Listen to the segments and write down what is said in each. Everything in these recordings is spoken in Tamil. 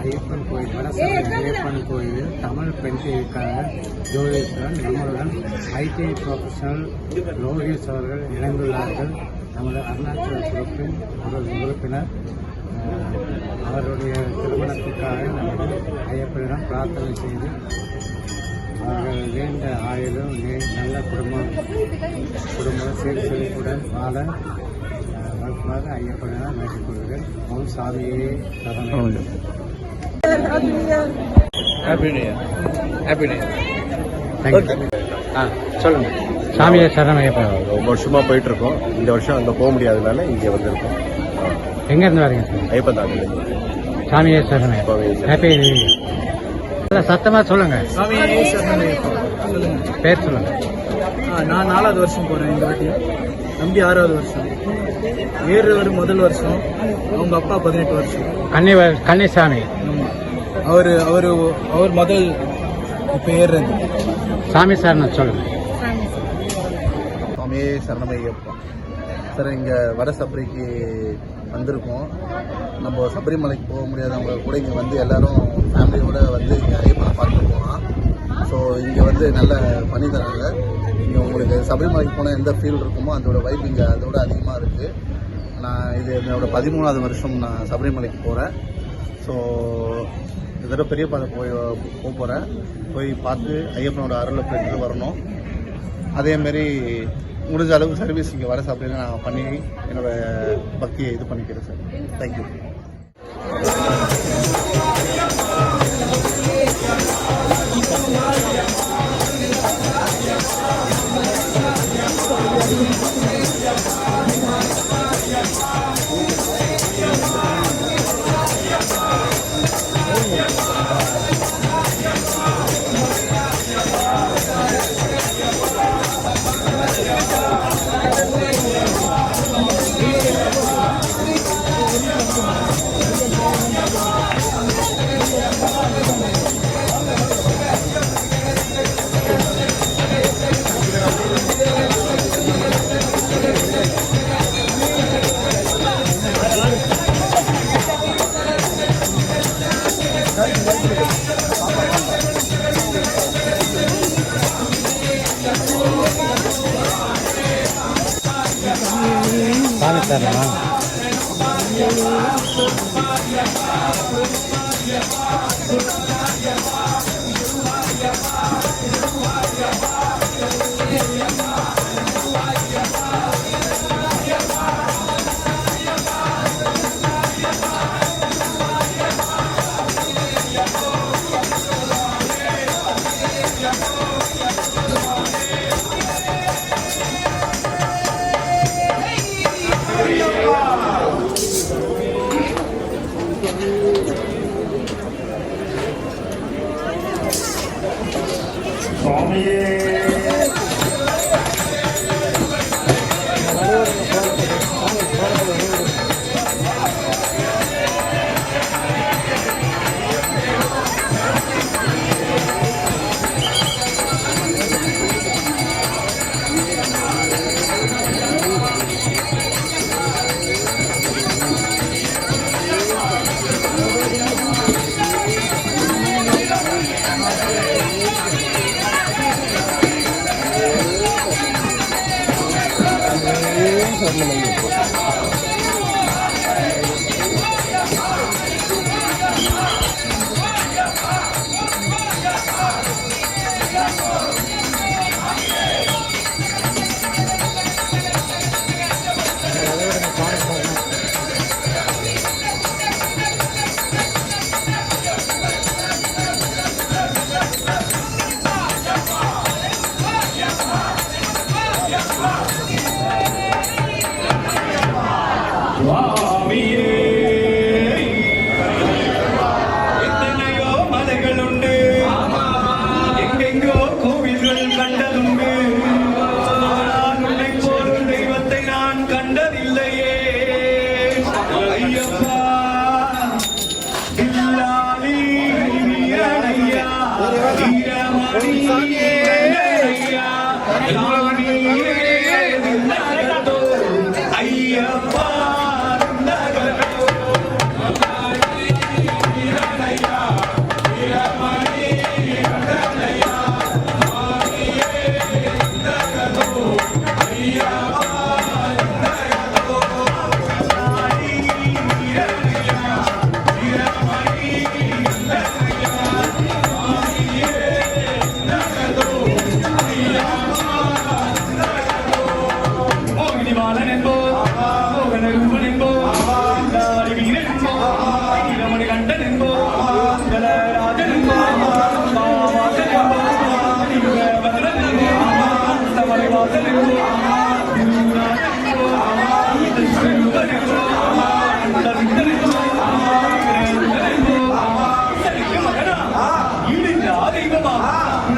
ஐயப்பன் கோயில் தமிழ் பெண் டிவிக்காக ஜோதிஸ்வரன் நம்மளுடன் ஐடி ப்ரொஃபஷனல் லோகேஷ் அவர்கள் இணைந்துள்ளார்கள். நமது அருணாச்சல குழுப்பின் ஒரு உறுப்பினர். அவருடைய திருமணத்துக்காக நமது ஐயப்பனிடம் பிரார்த்தனை செய்து அவர்கள் நீண்ட ஆயுளும் நல்ல குடும்பம் சீர்செழிப்புடன் வாழ வகுப்பாக ஐயப்பனிடம் வேண்டிக் கொள்கிறேன். ஓம் சாமியே சரணம். Happy new year. Happy new year. சொல்லுங்க. சாமியே சரணம் ஐயப்பன். ரொம்ப வருஷமா போயிட்டு இருக்கோம். இந்த வருஷம் அங்கே போக முடியாதனால இங்கே வந்திருக்கோம். எங்க இருந்து வரீங்க சார்? ஐயப்பன் தான். சாமியே சரணம். Happy new year. சத்தமா சொல்லுங்க. சாமியே சரணம். சொல்லுங்க. பேர் சொல்லுங்க. நான் 4வது வருஷம் போறேன். இந்த வாட்டி தம்பி 6வது வருஷம். ஏறுவர் முதல் வருஷம். அவங்க அப்பா 18 வருஷம். கன்னிசாமி. அவர் முதல் இப்ப ஏறுறது. சாமி சரணம் சொல்லுங்க. சாமியே சரணமையப்பா. சார் இங்கே வட சபரிக்கு வந்திருக்கோம். நம்ம சபரிமலைக்கு போக முடியாதவங்க கூட இங்கே வந்து எல்லாரும் ஃபேமிலியோட வந்து இங்கே ஐயப்பனை பார்க்க போகலாம். ஸோ இங்கே வந்து நல்ல பண்ணி தராங்க. இங்கே உங்களுக்கு சபரிமலைக்கு போனால் எந்த ஃபீல் இருக்குமோ அதோட வைப் இங்கே அதோட அதிகமாக இருக்குது. நான் இது என்னோட 13வது வருஷம் நான் சபரிமலைக்கு போகிறேன். ஸோ இதோட பெரிய பாதை போக போகிறேன். போய் பார்த்து ஐயப்பனோட அருளை பெற்று வரணும். அதேமாரி முடிஞ்ச அளவுக்கு சர்வீஸ் இங்கே வர சாப்பிட்டு நான் பண்ணி என்னோட பக்தியை இது பண்ணிக்கிறேன் சார். தேங்க்யூ. சாமி சரணம்.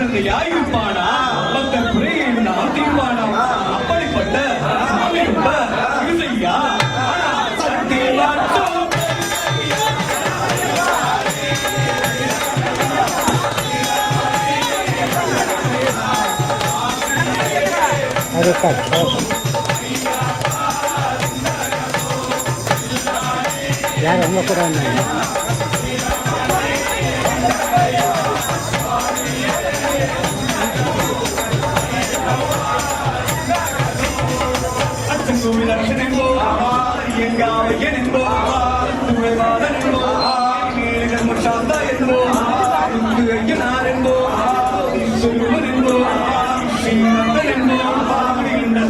குழந்தையாயிருப்பானா மக்கள் குறையை நான் தீர்ப்பானா அப்படிப்பட்ட சாமி ரொம்ப இசையா சக்தி மட்டும் யார் ரொம்ப கூட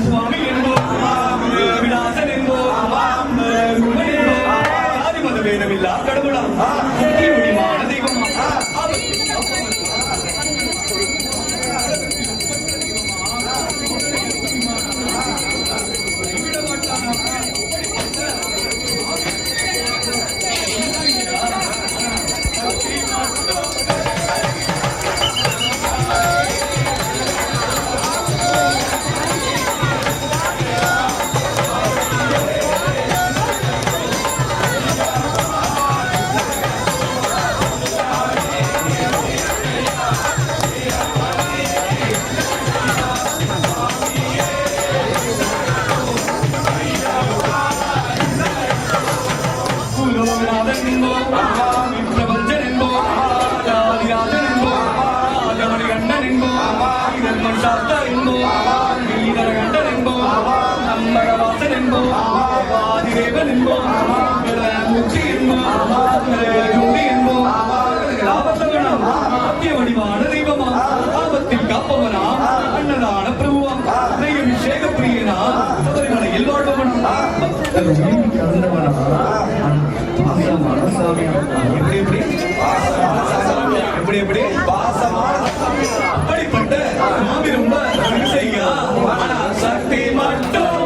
சுவாமி என்போ விலாசன் என்போ மத வேதமில்லா கடவுளா முடிவான தெய்வமா வடிவான தெய்வமா ஆபத்தில் காப்பவனா அன்னதான பிரபுவாம் அபிஷேக பிரியனா சபரிமலையில் வாழ்பவனா எப்படி எப்படி அப்படிப்பட்ட சாமி ரொம்ப இசையா சக்தி மட்டும்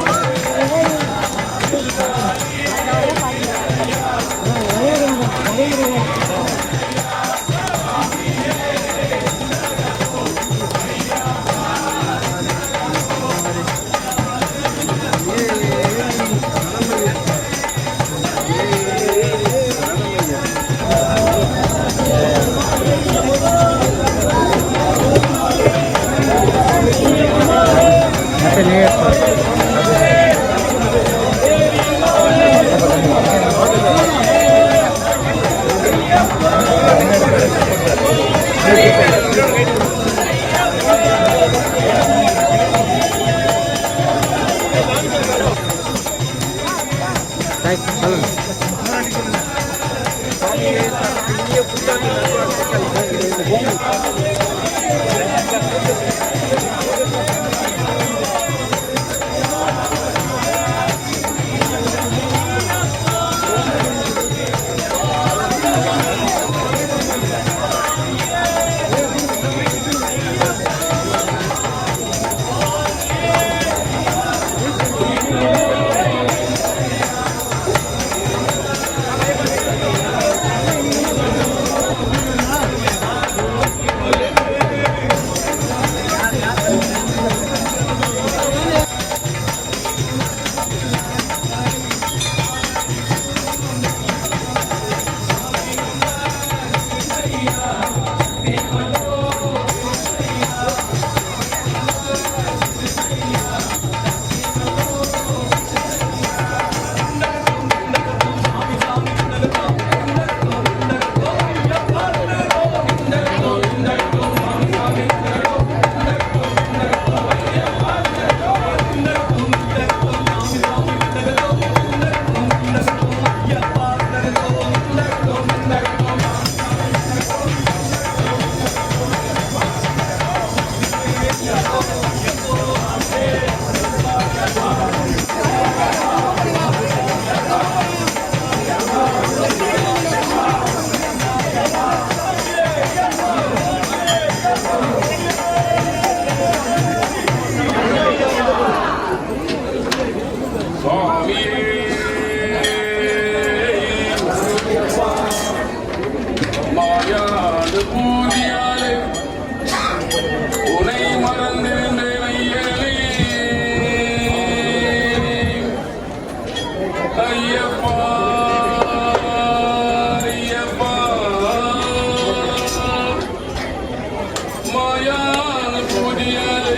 மாயான பூஜையாலே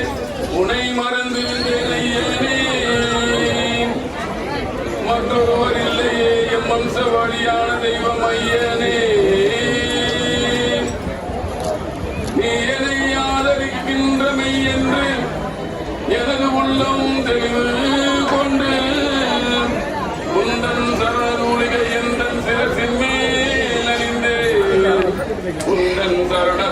உனை மறந்து ஐயனே மற்றொருவர் இல்லையே எம் வம்ச வழியான தெய்வம் ஐயனே நீ எதை ஆதரிக்கின்ற மெய் என்று எனது உள்ளம் தெளிவு கொண்டு உந்தன் சரணூலிகை எந்தன் சிரசின் மேல் அறிந்தே உந்தன் சரண